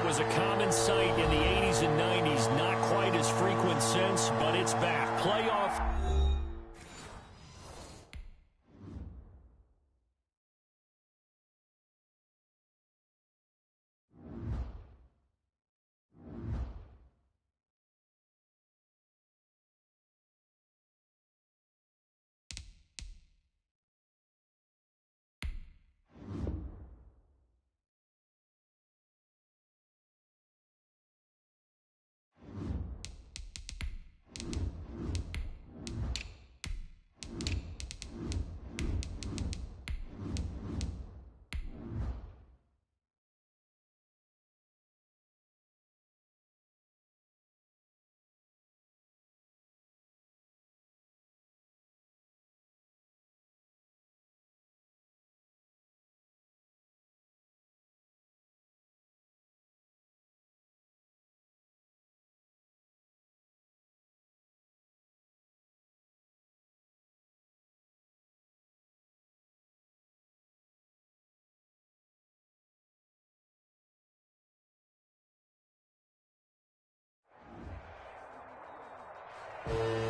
was a common sight in the 80s and 90s. Not quite as frequent since, but it's back. Playoff.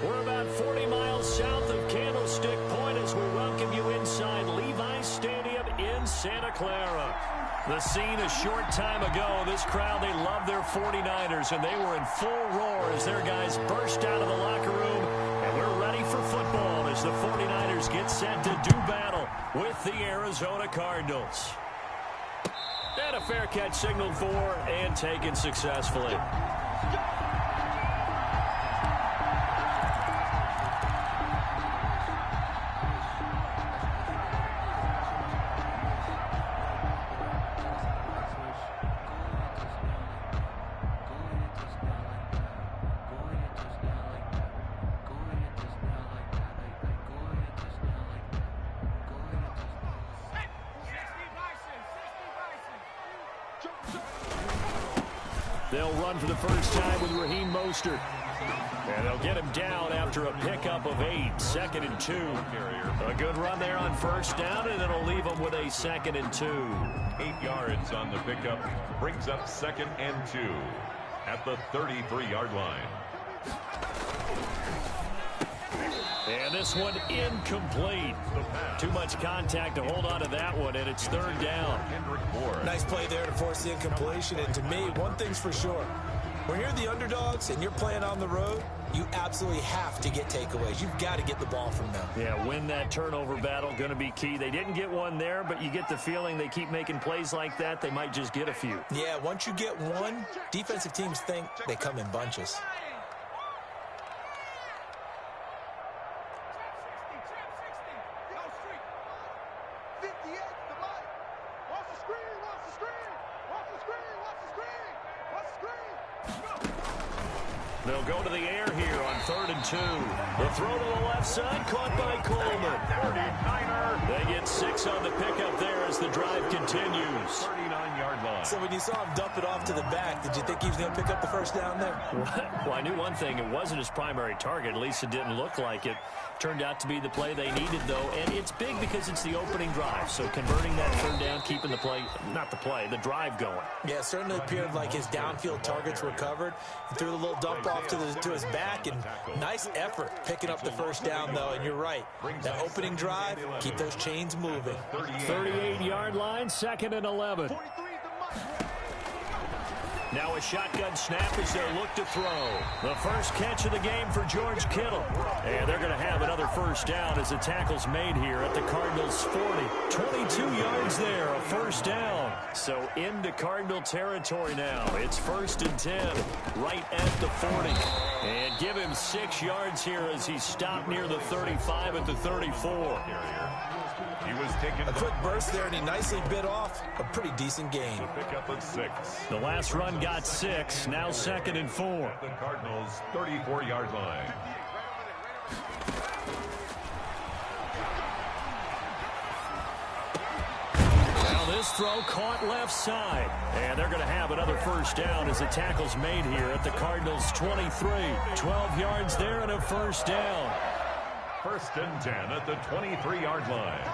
We're about 40 miles south of Candlestick Point as we welcome you inside Levi's Stadium in Santa Clara. The scene a short time ago, this crowd, they love their 49ers, and they were in full roar as their guys burst out of the locker room. And we're ready for football as the 49ers get set to do battle with the Arizona Cardinals. And a fair catch signaled for and taken successfully. They'll run for the first time with Raheem Mostert. And they'll get him down after a pickup of 8, 2nd and 2. A good run there on first down, and it'll leave them with a 2nd and 2. 8 yards on the pickup, brings up 2nd and 2 at the 33-yard line. And this one incomplete. Too much contact to hold on to that one, and it's 3rd down. Nice play there to force the incompletion. And to me, one thing's for sure. When you're the underdogs and you're playing on the road, you absolutely have to get takeaways. You've got to get the ball from them. Yeah, win that turnover battle, going to be key. They didn't get one there, but you get the feeling they keep making plays like that, they might just get a few. Yeah, once you get one, defensive teams think they come in bunches. They'll go to the air here on 3rd and 2. The throw to the left side, caught by Coleman. They get 6 on the pickup there as the drive continues. 39-yard line. So when you saw him dump it off to the back, did you think he was going to pick up the first down there? Well, I knew one thing. It wasn't his primary target. At least it didn't look like it. Turned out to be the play they needed, though. And it's big because it's the opening drive. So converting that 3rd down, keeping the play, not the play, the drive going. Yeah, it certainly appeared like his downfield targets were covered. He threw a little dump off to his back, and nice effort picking up the first down, though. And you're right. That opening drive, keep those chains moving. 38-yard line, 2nd and 11. Now a shotgun snap as they look to throw. The first catch of the game for George Kittle. And they're going to have another first down as the tackle's made here at the Cardinals' 40. 22 yards there, a first down. So into Cardinal territory now. It's 1st and 10, right at the 40. And give him 6 yards here as he stopped near the 35 at the 34. He was taken a quick burst there, and he nicely bit off a pretty decent gain. Pick up of 6. The last run got 6. Now 2nd and 4. The Cardinals' 34-yard line. Now this throw caught left side. And they're going to have another first down as the tackle's made here at the Cardinals' 23. 12 yards there and a first down. 1st and 10 at the 23-yard line.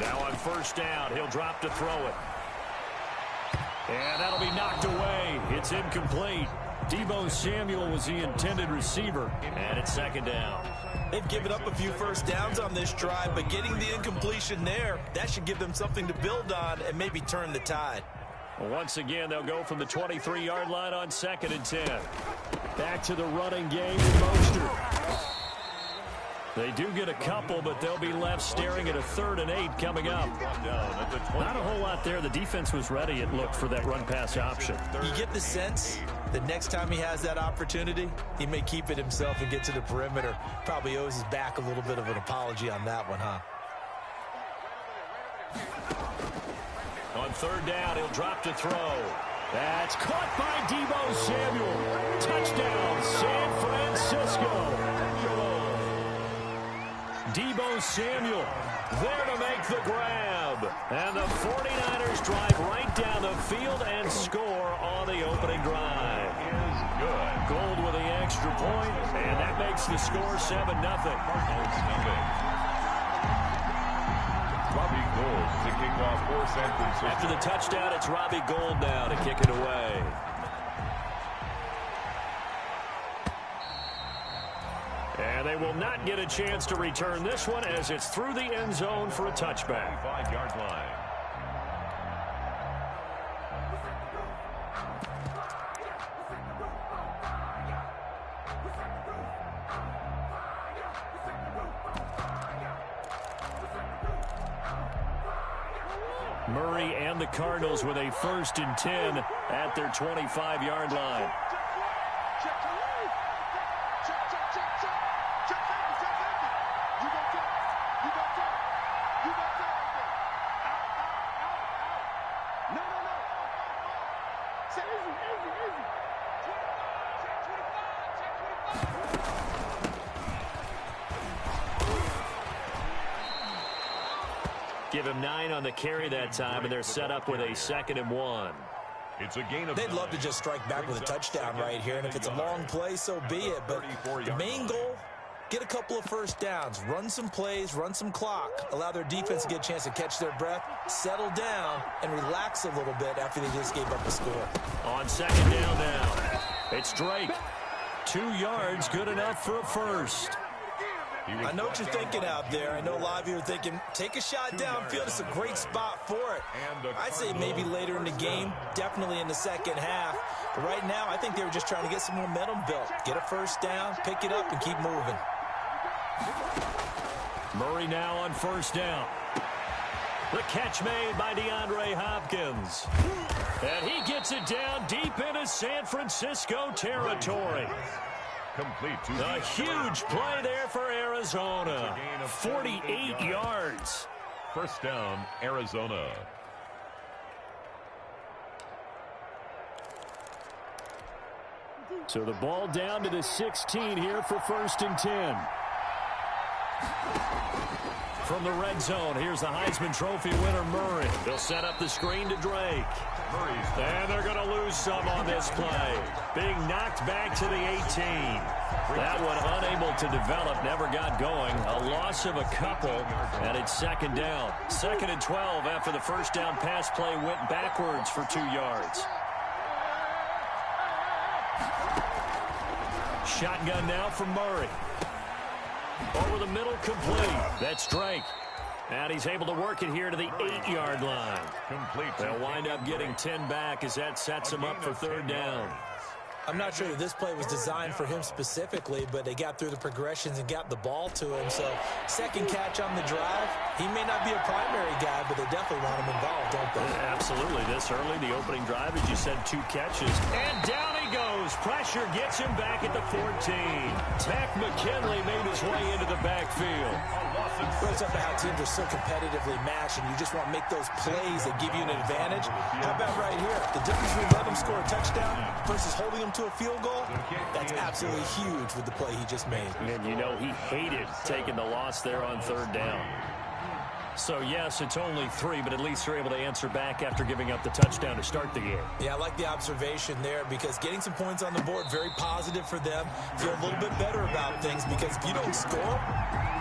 Now on first down, he'll drop to throw it. And that'll be knocked away. It's incomplete. Deebo Samuel was the intended receiver. And it's second down. They've given up a few first downs on this drive, but getting the incompletion there, that should give them something to build on and maybe turn the tide. Well, once again, they'll go from the 23-yard line on 2nd and 10. Back to the running game with Mostert. They do get a couple, but they'll be left staring at a 3rd and 8 coming up. Not a whole lot there. The defense was ready, it looked, for that run-pass option. You get the sense that next time he has that opportunity, he may keep it himself and get to the perimeter. Probably owes his back a little bit of an apology on that one, huh? On 3rd down, he'll drop to throw. That's caught by Deebo Samuel. Touchdown, San Francisco. Deebo Samuel there to make the grab. And the 49ers drive right down the field and score on the opening drive. Is good. Gold with the extra point, and that makes the score 7-0. Robbie Gould to kick off for San Francisco. After the touchdown, it's Robbie Gould now to kick it away. And they will not get a chance to return this one as it's through the end zone for a touchback. 5-yard line. Murray and the Cardinals with a 1st and 10 at their 25-yard line. Give him 9 on the carry that time, and they're set up with a 2nd and 1. It's a gain of They'd love to just strike back with a touchdown right here, and if it's a long play, so be it. But the main goal, get a couple of first downs, run some plays, run some clock, allow their defense to get a chance to catch their breath, settle down, and relax a little bit after they just gave up a score. On 2nd down now, it's Drake. 2 yards, good enough for a first. I know what you're thinking out there. I know a lot of you are thinking, take a shot downfield. It's a great spot for it. I'd say maybe later in the game, definitely in the second half. But right now, I think they were just trying to get some momentum built. Get a first down, pick it up, and keep moving. Murray now on 1st down. The catch made by DeAndre Hopkins. And he gets it down deep into San Francisco territory. complete. A huge play there for Arizona. 48 yards. First down, Arizona. So the ball down to the 16 here for 1st and 10. From the red zone, here's the Heisman Trophy winner, Murray. They'll set up the screen to Drake. And they're going to lose some on this play. Being knocked back to the 18. That one unable to develop, never got going. A loss of a couple, and it's 2nd down. 2nd and 12 after the first down pass play went backwards for 2 yards. Shotgun now from Murray. Over the middle, complete. That's Drake. And he's able to work it here to the 8-yard line. Complete. They'll wind up getting 10 back as that sets him up for 3rd down. I'm not sure that this play was designed for him specifically, but they got through the progressions and got the ball to him. So, second catch on the drive. He may not be a primary guy, but they definitely want him involved, don't they? Absolutely. This early, the opening drive, as you said, 2 catches. And down he goes. Pressure gets him back at the 14. Takk McKinley made his way into the backfield. Well, it's up to how teams are so competitively matched, and you just want to make those plays that give you an advantage. How about right here? The difference between letting them score a touchdown versus holding them to a field goal, that's absolutely huge with the play he just made. And you know he hated taking the loss there on 3rd down. So, yes, it's only 3, but at least they're able to answer back after giving up the touchdown to start the game. Yeah, I like the observation there because getting some points on the board, very positive for them. Feel a little bit better about things because if you don't score,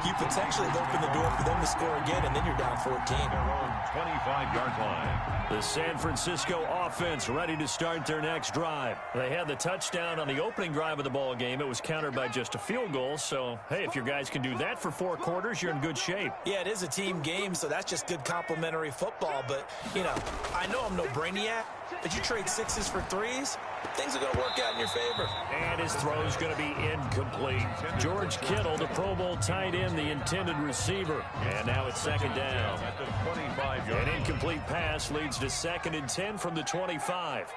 you potentially open the door for them to score again, and then you're down 14. Their own 25-yard line. The San Francisco offense ready to start their next drive. They had the touchdown on the opening drive of the ball game. It was countered by just a field goal. So, hey, if your guys can do that for 4 quarters, you're in good shape. Yeah, it is a team game, so that's just good complimentary football. But, you know, I know I'm no brainiac, but you trade 6s for 3s, things are going to work out in your favor. And his throw is going to be incomplete. George Kittle, the Pro Bowl tight end, the intended receiver. And now it's second down. At the 25-yard An incomplete pass leads to 2nd and 10 from the 25.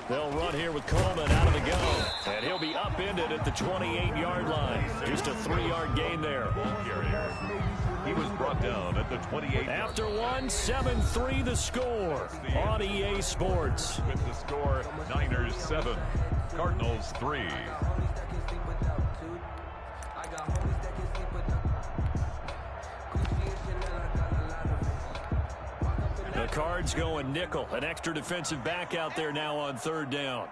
They'll run here with Coleman out of the gun. And he'll be upended at the 28-yard line. Just a 3-yard gain there. He was brought down at the 28. After one, 7-3 the score on EA Sports. With the score, Niners 7, Cardinals 3. The Cards going nickel. An extra defensive back out there now on 3rd down.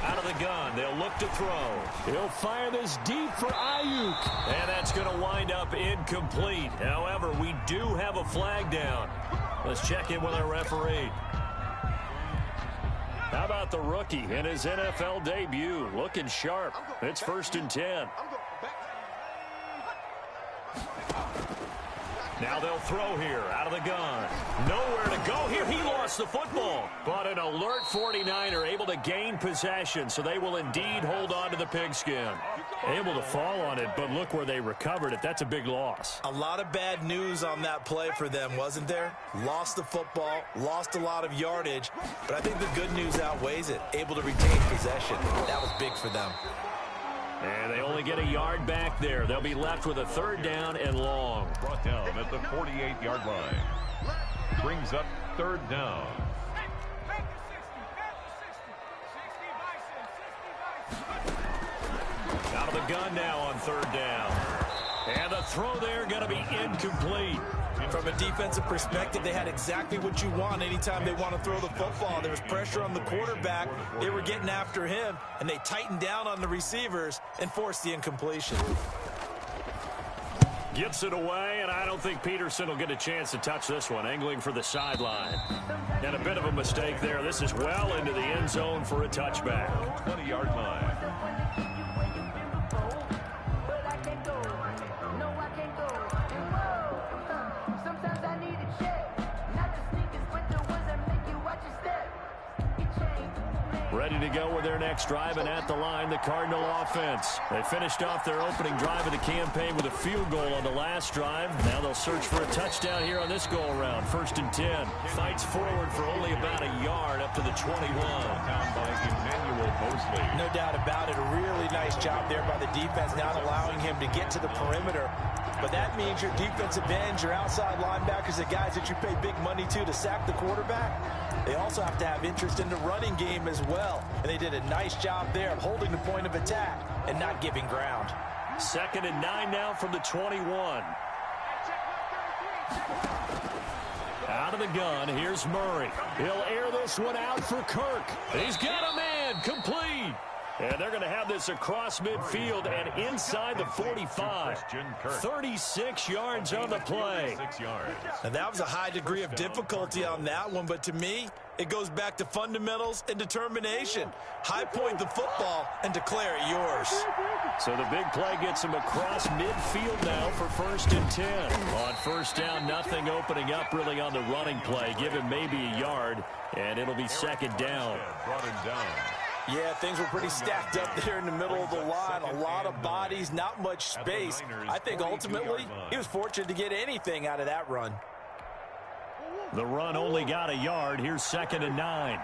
Out of the gun, they'll look to throw. He'll fire this deep for Ayuk. And that's going to wind up incomplete. However, we do have a flag down. Let's check in with our referee. How about the rookie in his NFL debut? Looking sharp. It's 1st and 10. Now they'll throw here out of the gun. Nowhere to go here. He lost the football. But an alert 49er able to gain possession, so they will indeed hold on to the pigskin. Able to fall on it, but look where they recovered it. That's a big loss. A lot of bad news on that play for them, wasn't there? Lost the football, lost a lot of yardage, but I think the good news outweighs it. Able to retain possession. That was big for them. And they only get a yard back there. They'll be left with a 3rd down and long. Brought down at the 48-yard line. Brings up 3rd down. Out of the gun now on 3rd down. And the throw there going to be incomplete. From a defensive perspective, they had exactly what you want anytime they want to throw the football. There was pressure on the quarterback. They were getting after him, and they tightened down on the receivers and forced the incompletion. Gets it away, and I don't think Peterson will get a chance to touch this one. Angling for the sideline. And a bit of a mistake there. This is well into the end zone for a touchback. 20-yard line. Ready to go with their next drive, and at the line, the Cardinal offense. They finished off their opening drive of the campaign with a field goal on the last drive. Now they'll search for a touchdown here on this go-around. 1st and 10. Fights forward for only about a yard up to the 21. Down by Emmanuel Mosley. No doubt about it. A really nice job there by the defense, not allowing him to get to the perimeter. But that means your defensive ends, your outside linebackers, the guys that you pay big money to sack the quarterback, they also have to have interest in the running game as well. And they did a nice job there of holding the point of attack and not giving ground. 2nd and 9 now from the 21. Out of the gun, here's Murray. He'll air this one out for Kirk. He's got a man, complete. And they're going to have this across midfield and inside the 45. 36 yards on the play. And that was a high degree of difficulty on that one, but to me, it goes back to fundamentals and determination. High point the football and declare it yours. So the big play gets him across midfield now for 1st and 10. On 1st down, nothing opening up really on the running play. Give him maybe a yard, and it'll be 2nd down. Brought him down. Yeah, things were pretty stacked up there in the middle of the line. A lot of bodies, not much space. I think ultimately he was fortunate to get anything out of that run. The run only got a yard. Here's 2nd and 9.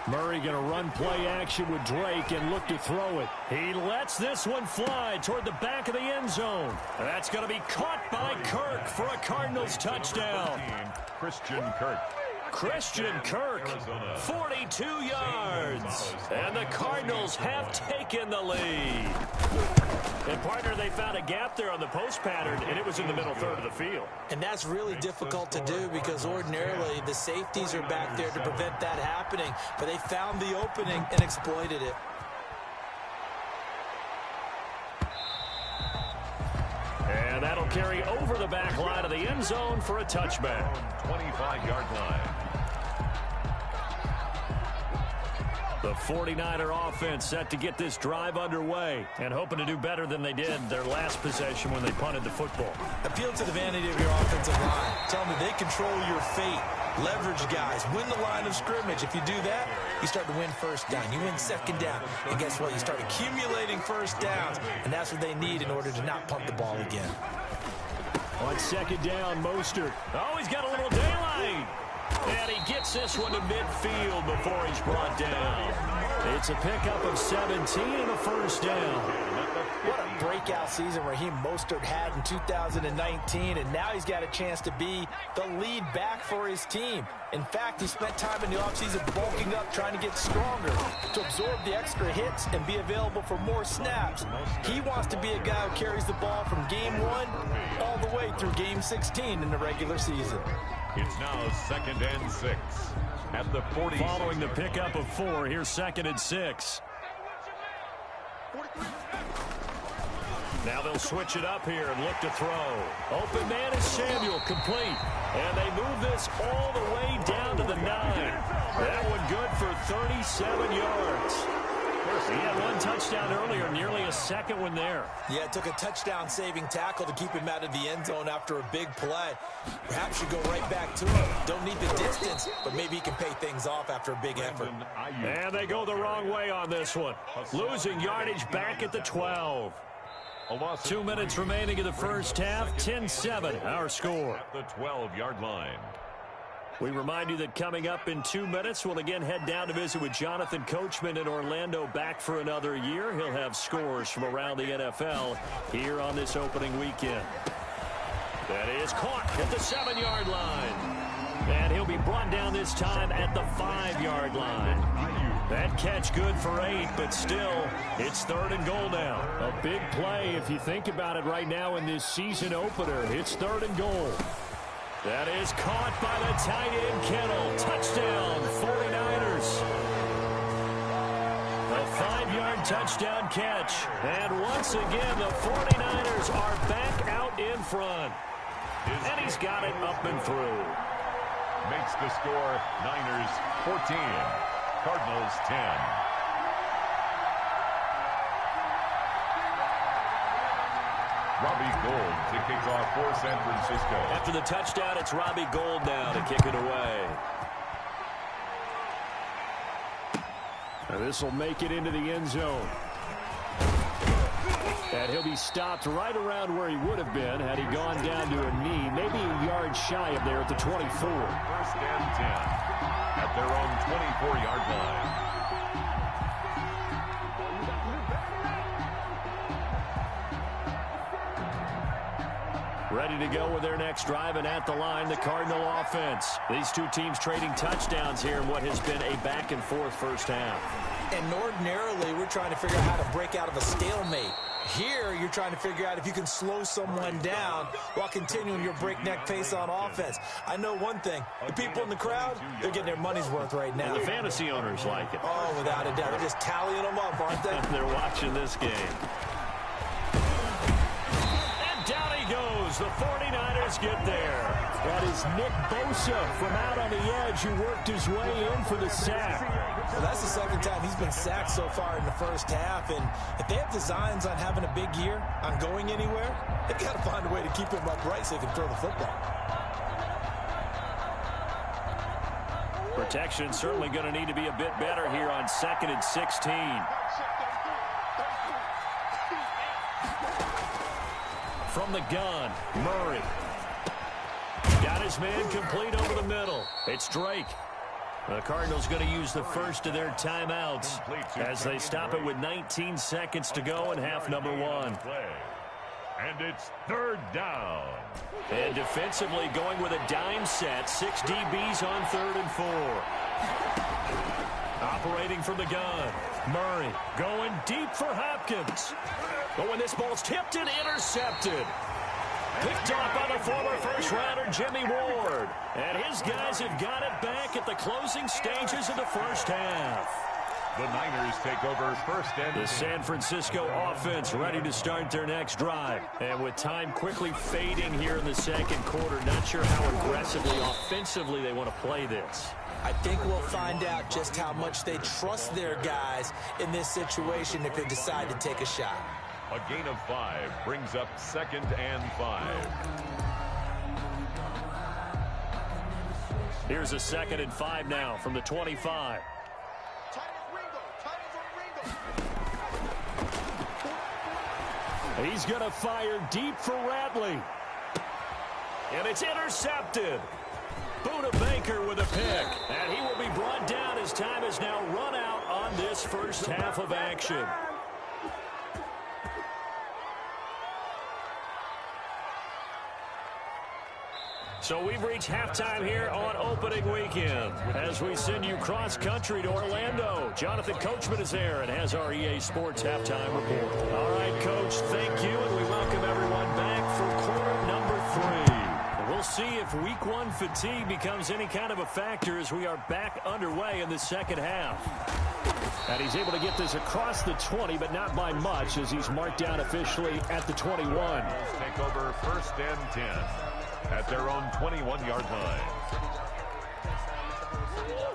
Murray going to run play action with Drake and look to throw it. He lets this one fly toward the back of the end zone. That's going to be caught by Kirk for a Cardinals touchdown. Christian Kirk. Christian Kirk, 42 yards. And the Cardinals have taken the lead. And, partner, they found a gap there on the post pattern, and it was in the middle third of the field. And that's really difficult to do because ordinarily the safeties are back there to prevent that happening. But they found the opening and exploited it. And that'll carry over the back line of the end zone for a touchback. 25-yard line. The 49er offense set to get this drive underway and hoping to do better than they did their last possession when they punted the football. Appeal to the vanity of your offensive line. Tell them they control your fate. Leverage guys. Win the line of scrimmage. If you do that, you start to win first down. You win second down. And guess what? You start accumulating first downs. And that's what they need in order to not punt the ball again. On second down, Mostert. Oh, he's got a little daylight. And he gets this one to midfield before he's brought down. It's a pickup of 17 and a first down. What a breakout season Raheem Mostert had in 2019, and now he's got a chance to be the lead back for his team. In fact, he spent time in the offseason bulking up, trying to get stronger, to absorb the extra hits and be available for more snaps. He wants to be a guy who carries the ball from game 1 all the way through game 16 in the regular season. It's now 2nd and 6 at the 40. Following the pickup of 4, here's 2nd and 6. Now they'll switch it up here and look to throw. Open man is Samuel, complete. And they move this all the way down to the 9. That one good for 37 yards. He had one touchdown earlier, nearly a second one there. Yeah, it took a touchdown-saving tackle to keep him out of the end zone after a big play. Perhaps you go right back to him. Don't need the distance, but maybe he can pay things off after a big effort. And they go the wrong way on this one. Losing yardage back at the 12. 2 minutes remaining in the first half. 10-7, our score. At the 12-yard line. We remind you that coming up in 2 minutes, we'll again head down to visit with Jonathan Coachman in Orlando, back for another year. He'll have scores from around the NFL here on this opening weekend. That is caught at the 7-yard line. And he'll be brought down this time at the 5-yard line. That catch good for 8, but still, it's 3rd and goal now. A big play if you think about it right now in this season opener. It's 3rd and goal. That is caught by the tight end, Kittle. Touchdown, 49ers. A 5-yard touchdown catch. And once again, the 49ers are back out in front. And he's got it up and through. Makes the score Niners 14, Cardinals 10. Robbie Gould to kick off for San Francisco. After the touchdown, it's Robbie Gould now to kick it away. This will make it into the end zone. And he'll be stopped right around where he would have been had he gone down to a knee, maybe a yard shy of there at the 24. 1st and 10 at their own 24-yard line. Ready to go with their next drive, and at the line, the Cardinal offense. These two teams trading touchdowns here in what has been a back-and-forth first half. And ordinarily, we're trying to figure out how to break out of a stalemate. Here, you're trying to figure out if you can slow someone down while continuing your breakneck pace on offense. I know one thing. The people in the crowd, they're getting their money's worth right now. And the fantasy owners like it. Oh, without a doubt. They're just tallying them up, aren't they? They're watching this game. Down he goes. The 49ers get there. That is Nick Bosa from out on the edge who worked his way in for the sack. Well, that's the second time he's been sacked so far in the first half. And if they have designs on having a big year, on going anywhere, they've got to find a way to keep him upright so he can throw the football. Protection certainly going to need to be a bit better here on 2nd and 16. From the gun, Murray. Got his man complete over the middle. It's Drake. The Cardinals going to use the first of their timeouts as they stop it with 19 seconds to go in half number 1. And it's third down. And defensively going with a dime set. 6 DBs on 3rd and 4. Operating from the gun. Murray going deep for Hopkins. But when this ball's tipped and intercepted. Picked off by the former first-rounder Jimmy Ward. And his guys have got it back at the closing stages of the first half. The Niners take over first and The San Francisco offense ready to start their next drive. And with time quickly fading here in the second quarter, not sure how aggressively, offensively they want to play this. I think we'll find out just how much they trust their guys in this situation if they decide to take a shot. A gain of 5 brings up 2nd and 5. Here's a 2nd and 5 now from the 25. He's going to fire deep for Ratley. And it's intercepted. Buda Baker with a pick. And he will be brought down as time has now run out on this first half of action. So we've reached halftime here on opening weekend as we send you cross-country to Orlando. Jonathan Coachman is there and has our EA Sports halftime report. All right, Coach, thank you, and we welcome everyone back for quarter number 3. We'll see if week 1 fatigue becomes any kind of a factor as we are back underway in the second half. And he's able to get this across the 20, but not by much as he's marked down officially at the 21. Take over first and 10. At their own 21-yard line.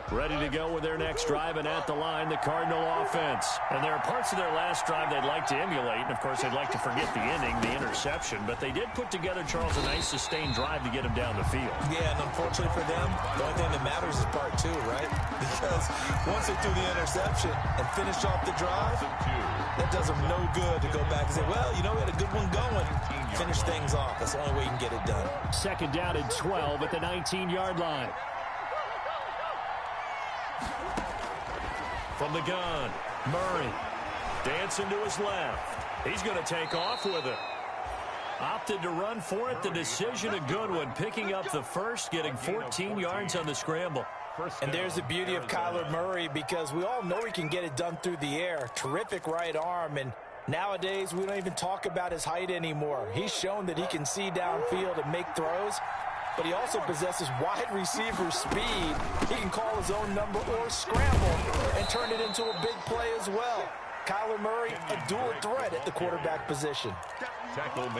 Ready to go with their next drive, and at the line, the Cardinal offense. And there are parts of their last drive they'd like to emulate, and of course they'd like to forget the ending, the interception, but they did put together, Charles, a nice sustained drive to get him down the field. Yeah, and unfortunately for them, the only thing that matters is part 2, right? Because once they threw the interception and finished off the drive, that does them no good to go back and say, well, you know, we had a good one going. Finish things off. That's the only way you can get it done. 2nd down and 12 at the 19-yard line. From the gun, Murray dancing to his left. He's going to take off with it. Opted to run for it. The decision a good one. Picking up the first, getting 14 yards on the scramble. And there's the beauty of Kyler Murray because we all know he can get it done through the air. Terrific right arm, and nowadays we don't even talk about his height anymore. He's shown that he can see downfield and make throws, but he also possesses wide receiver speed. He can call his own number or scramble and turn it into a big play as well. Kyler Murray, a dual threat at the quarterback position.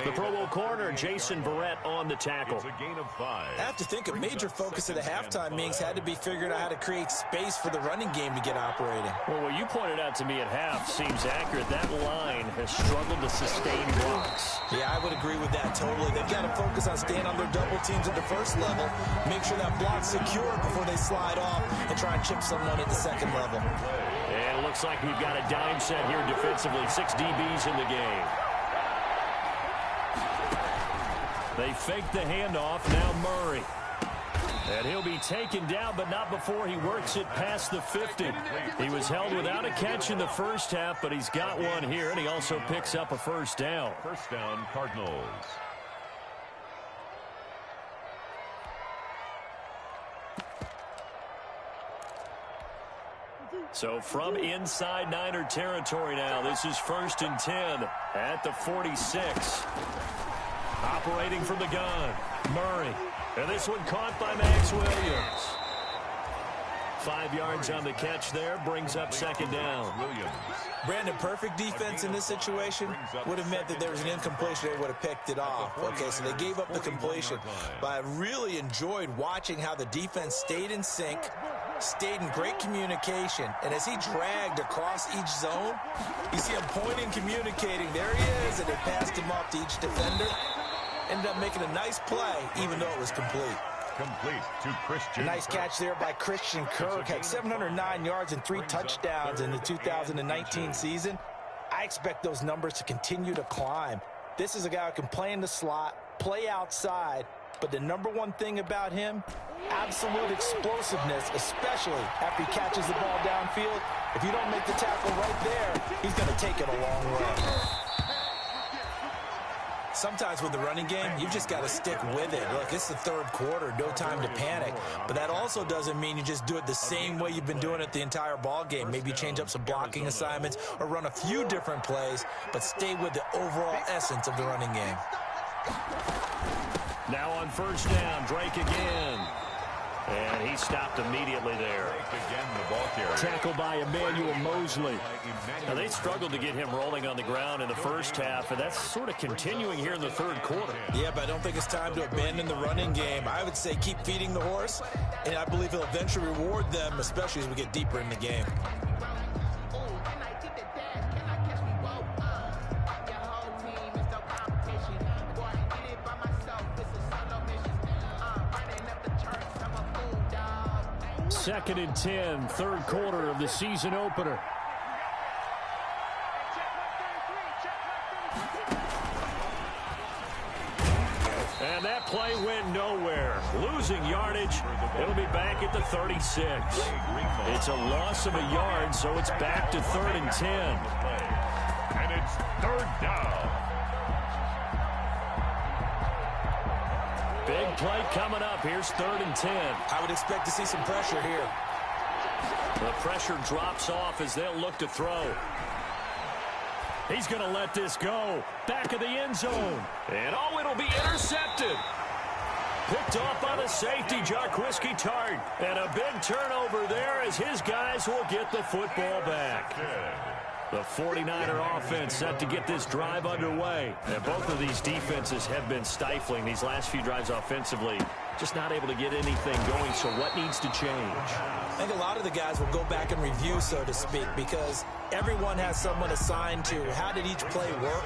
The Pro Bowl corner, Jason Verrett, on the tackle. It's a gain of 5. I have to think a major focus of the halftime meetings had to be figuring out how to create space for the running game to get operating. Well, what you pointed out to me at half seems accurate. That line has struggled to sustain blocks. Yeah, I would agree with that totally. They've got to focus on staying on their double teams at the first level, make sure that block's secure before they slide off and try and chip someone at the second level. And it looks like we've got a dime set here defensively. 6 DBs in the game. They fake the handoff. Now Murray. And he'll be taken down, but not before he works it past the 50. He was held without a catch in the first half, but he's got one here, and he also picks up a first down. First down, Cardinals. So from inside Niner territory now, this is 1st and 10 at the 46. Operating from the gun, Murray. And this one caught by Max Williams. 5 yards on the catch there, brings up 2nd down. Brandon, perfect defense in this situation would have meant that there was an incompletion. They would have picked it off. Okay, so they gave up the completion. But I really enjoyed watching how the defense stayed in sync, stayed in great communication. And as he dragged across each zone, you see him pointing, communicating. There he is, and they passed him off to each defender. Ended up making a nice play, even though it was complete. Complete to Christian. Nice catch there by Christian Kirk. Had 709 yards and 3 touchdowns in the 2019 season. I expect those numbers to continue to climb. This is a guy who can play in the slot, play outside, but the number one thing about him, absolute explosiveness, especially after he catches the ball downfield. If you don't make the tackle right there, he's going to take it a long way. Sometimes with the running game, you've just got to stick with it. Look, it's the third quarter, no time to panic. But that also doesn't mean you just do it the same way you've been doing it the entire ball game. Maybe change up some blocking assignments or run a few different plays, but stay with the overall essence of the running game. Now on first down, Drake again. And he stopped immediately there. Tackled by Emmanuel Mosley. Now, they struggled to get him rolling on the ground in the first half, and that's sort of continuing here in the third quarter. Yeah, but I don't think it's time to abandon the running game. I would say keep feeding the horse, and I believe he'll eventually reward them, especially as we get deeper in the game. Second and 10, third quarter of the season opener. And that play went nowhere. Losing yardage. It'll be back at the 36. It's a loss of a yard, so it's back to 3rd and 10. And it's 3rd down. Big play coming up. Here's 3rd and 10. I would expect to see some pressure here. The pressure drops off as they'll look to throw. He's going to let this go. Back of the end zone. And oh, it'll be intercepted. Picked off by the safety, Jarquiski Tart. And a big turnover there as his guys will get the football back. The 49er offense set to get this drive underway. And both of these defenses have been stifling these last few drives offensively. Just not able to get anything going, so what needs to change? I think a lot of the guys will go back and review, so to speak, because everyone has someone assigned to how did each play work.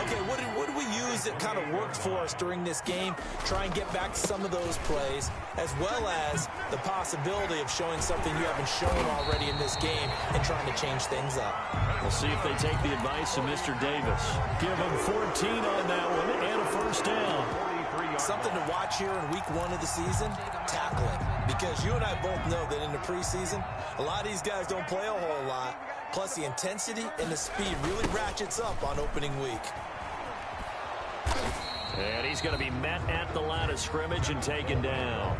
Okay, what did we use that kind of worked for us during this game? Try and get back to some of those plays, as well as the possibility of showing something you haven't shown already in this game and trying to change things up. We'll see if they take the advice of Mr. Davis. Give him 14 on that one and a first down. Something to watch here in week 1 of the season, tackling. Because you and I both know that in the preseason, a lot of these guys don't play a whole lot. Plus, the intensity and the speed really ratchets up on opening week. And he's going to be met at the line of scrimmage and taken down.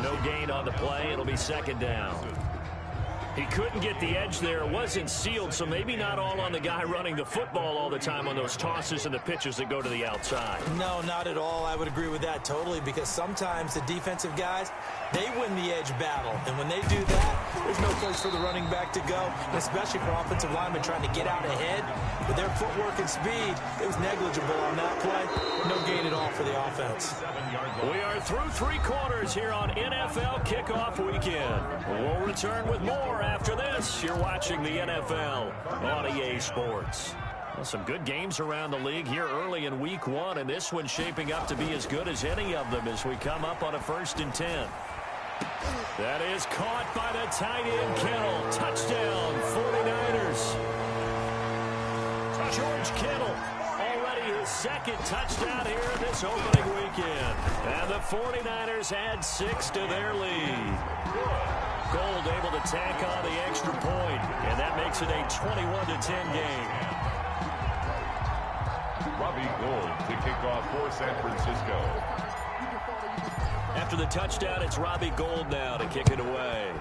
No gain on the play. It'll be 2nd down. He couldn't get the edge there. It wasn't sealed, so maybe not all on the guy running the football all the time on those tosses and the pitches that go to the outside. No, not at all. I would agree with that totally, because sometimes the defensive guys, they win the edge battle. And when they do that, there's no place for the running back to go, and especially for offensive linemen trying to get out ahead. With their footwork and speed, it was negligible on that play. No gain at all for the offense. We are through 3 quarters here on NFL Kickoff Weekend. We'll return with more after this. You're watching the NFL on EA Sports. Well, some good games around the league here early in week 1, and this one's shaping up to be as good as any of them as we come up on a 1st and 10. That is caught by the tight end Kittle. Touchdown, 49ers. George Kittle, already his 2nd touchdown here in this opening weekend. And the 49ers add 6 to their lead. Gold able to tack on the extra point, and that makes it a 21-10 game. Robbie Gould to kick off for San Francisco. After the touchdown, it's Robbie Gould now to kick it away.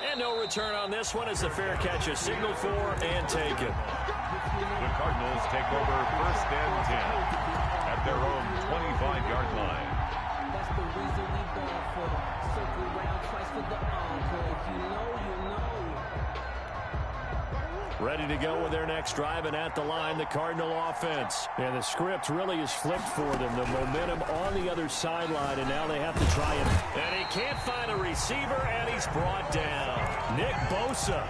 And no return on this one as the fair catch is signaled for and taken. The Cardinals take over 1st and 10 at their own 25-yard line. That's the reason we ball for. Circle round twice for the encore. If you know, you know. Ready to go with their next drive, and at the line, the Cardinal offense. And the script really is flipped for them. The momentum on the other sideline, and now they have to try it. And he can't find a receiver, and he's brought down. Nick Bosa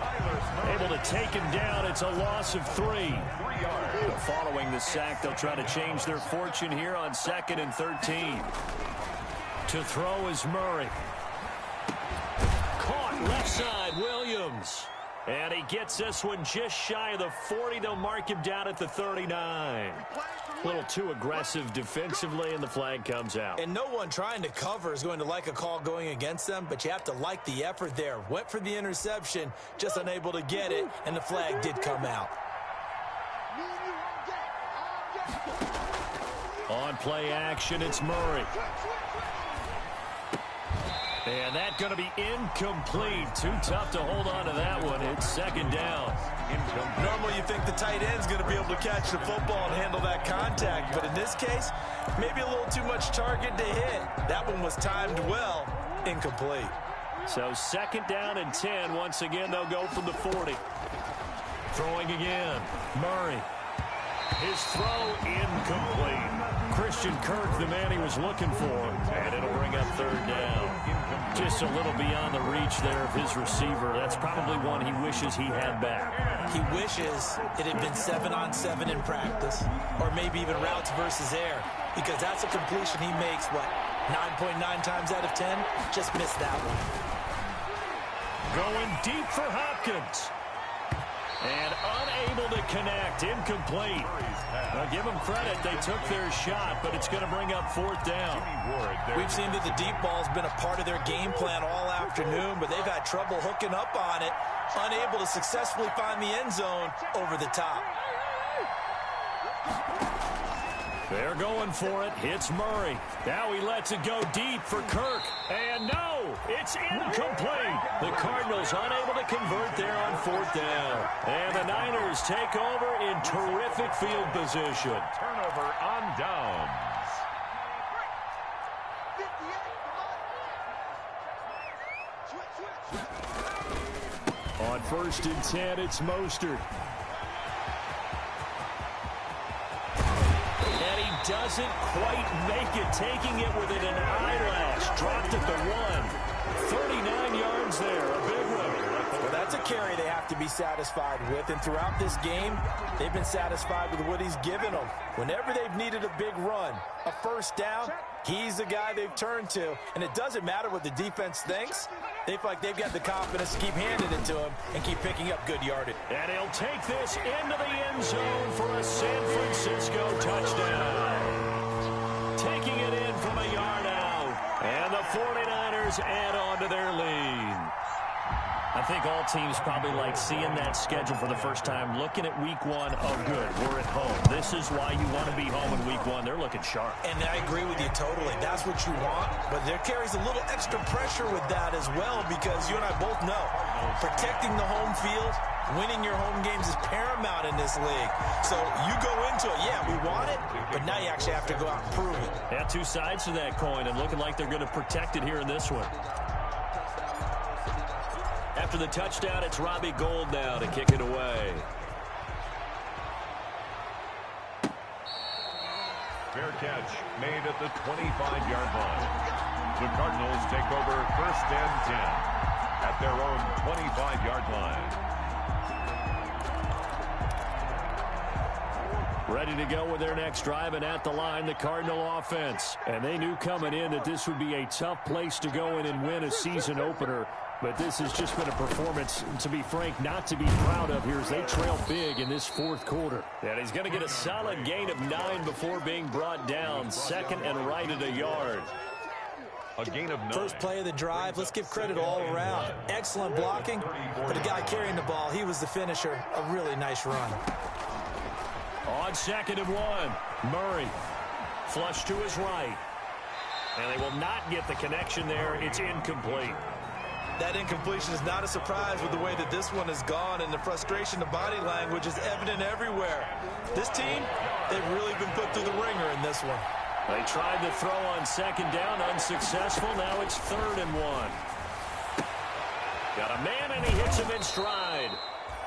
able to take him down. It's a loss of 3. Following the sack, they'll try to change their fortune here on 2nd and 13. To throw is Murray. Caught left side, Williams. And he gets this one just shy of the 40. They'll mark him down at the 39. A little too aggressive defensively, and the flag comes out. And no one trying to cover is going to like a call going against them, but you have to like the effort there. Went for the interception, just unable to get it, and the flag did come out. On play action, it's Murray. And that's going to be incomplete. Too tough to hold on to that one. It's second down. Normally you think the tight end's going to be able to catch the football and handle that contact. But in this case, maybe a little too much target to hit. That one was timed well. Incomplete. So second down and 10. Once again, they'll go from the 40. Throwing again. Murray. His throw incomplete. Christian Kirk, the man he was looking for, and it'll bring up third down. Just a little beyond the reach there of his receiver. That's probably one he wishes he had back. He wishes it had been 7-on-7 in practice, or maybe even routes versus air, because that's a completion he makes, what, 9.9 times out of 10? Just missed that one. Going deep for Hopkins. And unable to connect. Incomplete. Now give them credit. They took their shot, but it's going to bring up fourth down. We've seen that the deep ball's been a part of their game plan all afternoon, but they've had trouble hooking up on it, unable to successfully find the end zone over the top. They're going for it. Hits Murray. Now he lets it go deep for Kirk. And no, it's incomplete. The Cardinals unable to convert there on fourth down. And the Niners take over in terrific field position. Turnover on downs. On first and 10, it's Mostert. Doesn't quite make it, taking it within an eyelash. Dropped at the 1. 39 yards there, a big one. Well, that's a carry they have to be satisfied with, and throughout this game, they've been satisfied with what he's given them. Whenever they've needed a big run, a first down, he's the guy they've turned to, and it doesn't matter what the defense thinks. They feel like they've got the confidence to keep handing it to him and keep picking up good yardage. And he'll take this into the end zone for a San Francisco touchdown. Taking it in from a yard out. And the 49ers add on to their lead. I think all teams probably like seeing that schedule for the first time, looking at week 1. Oh, good, we're at home. This is why you want to be home in week 1. They're looking sharp. And I agree with you totally. That's what you want. But there carries a little extra pressure with that as well, because you and I both know protecting the home field, winning your home games is paramount in this league. So you go into it, yeah, we want it, but now you actually have to go out and prove it. Yeah, two sides to that coin, and looking like they're going to protect it here in this one. After the touchdown, it's Robbie Gould now to kick it away. Fair catch made at the 25-yard line. The Cardinals take over first and 10 at their own 25-yard line. Ready to go with their next drive, and at the line, the Cardinal offense. And they knew coming in that this would be a tough place to go in and win a season opener. But this has just been a performance, to be frank, not to be proud of here as they trail big in this fourth quarter. And he's going to get a solid gain of 9 before being brought down. Second and right at a yard. A gain of 9. First play of the drive, let's give credit all around. Excellent blocking, but the guy carrying the ball, he was the finisher. A really nice run. On second and 1, Murray. Flush to his right. And they will not get the connection there. It's incomplete. That incompletion is not a surprise with the way that this one has gone, and the frustration of body language is evident everywhere. This team, they've really been put through the ringer in this one. They tried to throw on second down, unsuccessful. Now it's third and 1. Got a man, and he hits him in stride.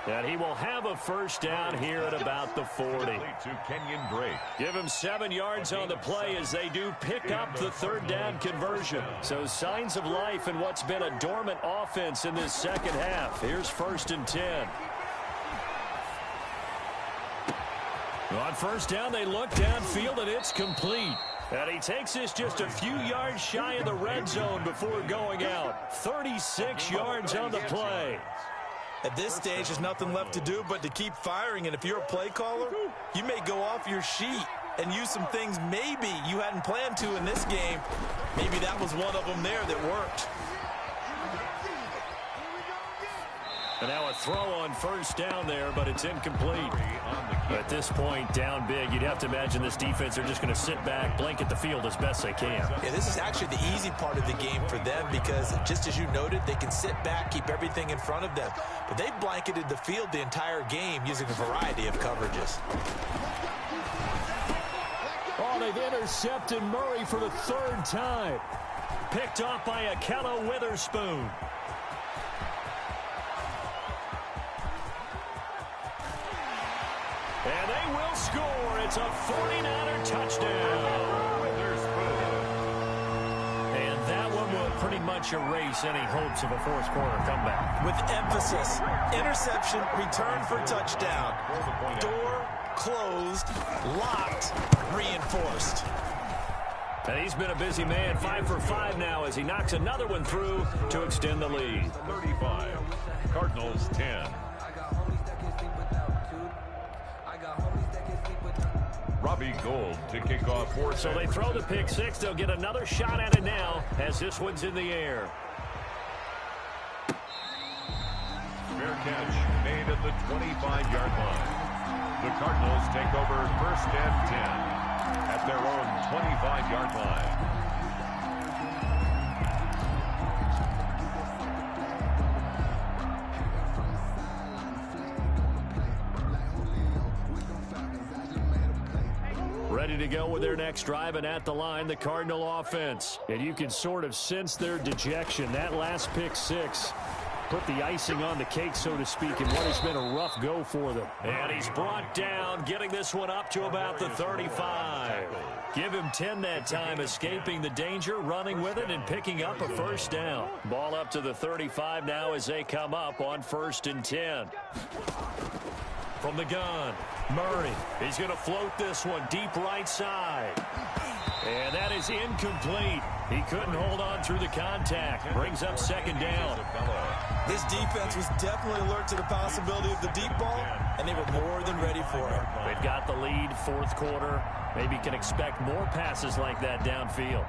And he will have a first down here at about the 40. To Kenyon Drake. Give him 7 yards on the play as they do pick up the third down conversion. So signs of life in what's been a dormant offense in this second half. Here's first and 10. On first down, they look downfield, and it's complete. And he takes this just a few yards shy of the red zone before going out. 36 yards on the play. At this stage, there's nothing left to do but to keep firing. And if you're a play caller, you may go off your sheet and use some things maybe you hadn't planned to in this game. Maybe that was one of them there that worked. And now a throw on first down there, but it's incomplete. On the At this point, down big, you'd have to imagine this defense are just going to sit back, blanket the field as best they can. Yeah, this is actually the easy part of the game for them because, just as you noted, they can sit back, keep everything in front of them. But they blanketed the field the entire game using a variety of coverages. Oh, they've intercepted Murray for the third time. Picked off by Akello Witherspoon. And they will score. It's a 49er touchdown. And that one will pretty much erase any hopes of a fourth quarter comeback. With emphasis, interception, return for touchdown. Door closed, locked, reinforced. And he's been a busy man, 5 for 5 now as he knocks another one through to extend the lead. 35, Cardinals 10. Robbie Gould to kick off for So they throw the pick six. They'll get another shot at it now as this one's in the air. Fair catch made at the 25-yard line. The Cardinals take over first and 10 at their own 25-yard line. Ready to go with their next drive, and at the line, the Cardinal offense. And you can sort of sense their dejection. That last pick six put the icing on the cake, so to speak, in what has been a rough go for them. And he's brought down, getting this one up to about the 35. Give him 10 that time, escaping the danger, running with it, and picking up a first down. Ball up to the 35 now as they come up on 1st and 10. From the gun, Murray. He's going to float this one deep right side. And that is incomplete. He couldn't hold on through the contact. Brings up 2nd down. This defense was definitely alert to the possibility of the deep ball, and they were more than ready for it. They've got the lead, 4th quarter. Maybe can expect more passes like that downfield.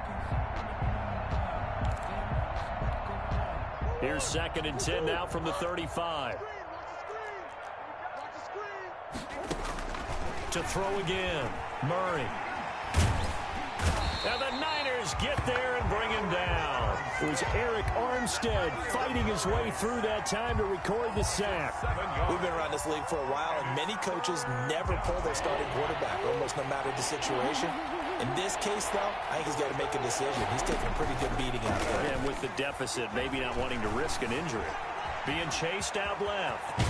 Here's 2nd and 10 now from the 35. To throw again, Murray. And the Niners get there and bring him down. It was Eric Armstead fighting his way through that time to record the sack. We've been around this league for a while, and many coaches never pull their starting quarterback, almost no matter the situation. In this case, though, I think he's got to make a decision. He's taking a pretty good beating out there. And with the deficit, maybe not wanting to risk an injury. Being chased out left.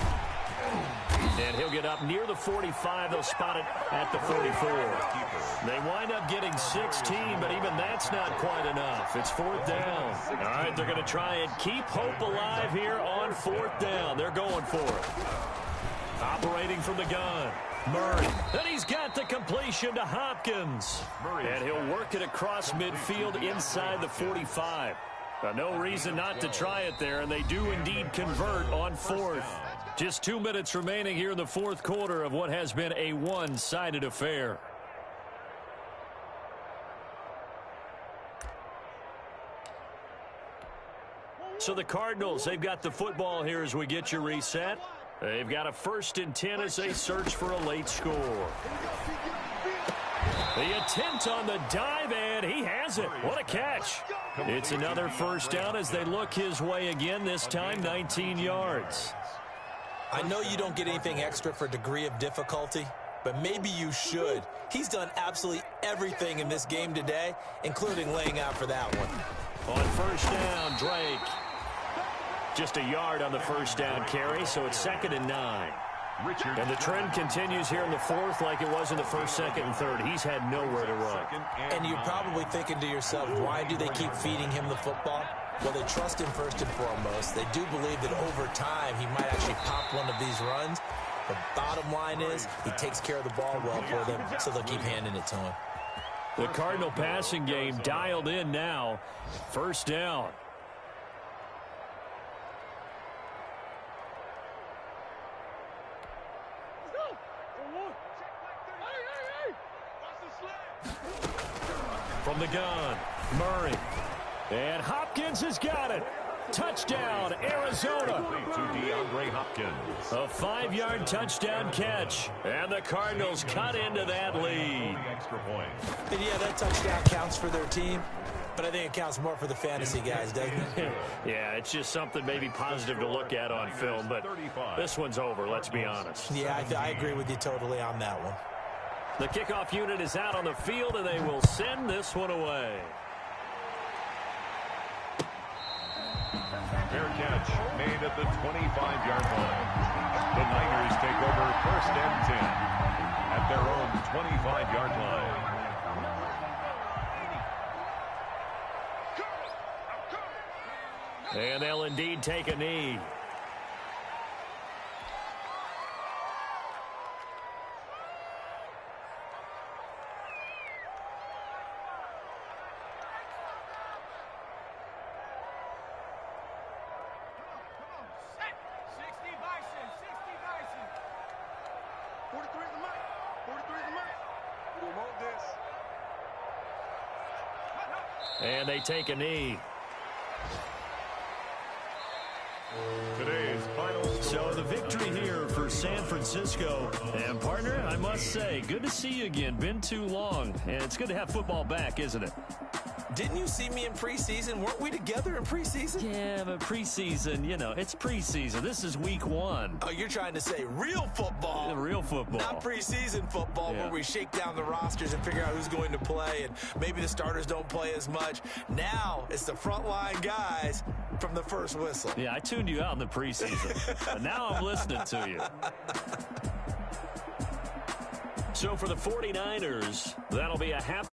And he'll get up near the 45. They'll spot it at the 44. They wind up getting 16, but even that's not quite enough. It's 4th down. All right, they're going to try and keep hope alive here on 4th down. They're going for it. Operating from the gun, Murray. And he's got the completion to Hopkins. And he'll work it across midfield inside the 45. No reason not to try it there, and they do indeed convert on 4th. Just 2 minutes remaining here in the 4th quarter of what has been a one-sided affair. So the Cardinals, they've got the football here as we get you reset. They've got a 1st and 10 as they search for a late score. The attempt on the dive, and he has it. What a catch. It's another 1st down as they look his way again, this time 19 yards. I know you don't get anything extra for degree of difficulty, but maybe you should. He's done absolutely everything in this game today, including laying out for that one. On 1st down, Drake. Just a yard on the 1st down carry, so it's 2nd and 9. And the trend continues here in the 4th like it was in the 1st, 2nd, and 3rd. He's had nowhere to run. And you're probably thinking to yourself, why do they keep feeding him the football? Well, they trust him first and foremost. They do believe that over time he might actually pop one of these runs. The bottom line is he takes care of the ball well for them, so they'll keep handing it to him. The Cardinal passing game dialed in now. 1st down. From the gun, Murray. And Hopkins has got it. Touchdown, Arizona. To DeAndre Hopkins. A 5-yard touchdown catch. And the Cardinals cut into that lead. Extra point. And yeah, that touchdown counts for their team, but I think it counts more for the fantasy guys, doesn't it? Yeah, it's just something maybe positive to look at on film, but this one's over, let's be honest. Yeah, I agree with you totally on that one. The kickoff unit is out on the field, and they will send this one away. Fair catch made at the 25-yard line. The Niners take over 1st and 10 at their own 25-yard line. And they'll indeed take a knee. And they take a knee. Today's final score. So the victory here for San Francisco. And partner, I must say, good to see you again. Been too long. And it's good to have football back, isn't it? Didn't you see me in preseason? Weren't we together in preseason? Yeah, but preseason, you know, it's preseason. This is week 1. Oh, you're trying to say real football. Real football. Not preseason football, Yeah. where we shake down the rosters and figure out who's going to play, and maybe the starters don't play as much. Now it's the frontline guys from the first whistle. Yeah, I tuned you out in the preseason. But now I'm listening to you. So for the 49ers, that'll be a half.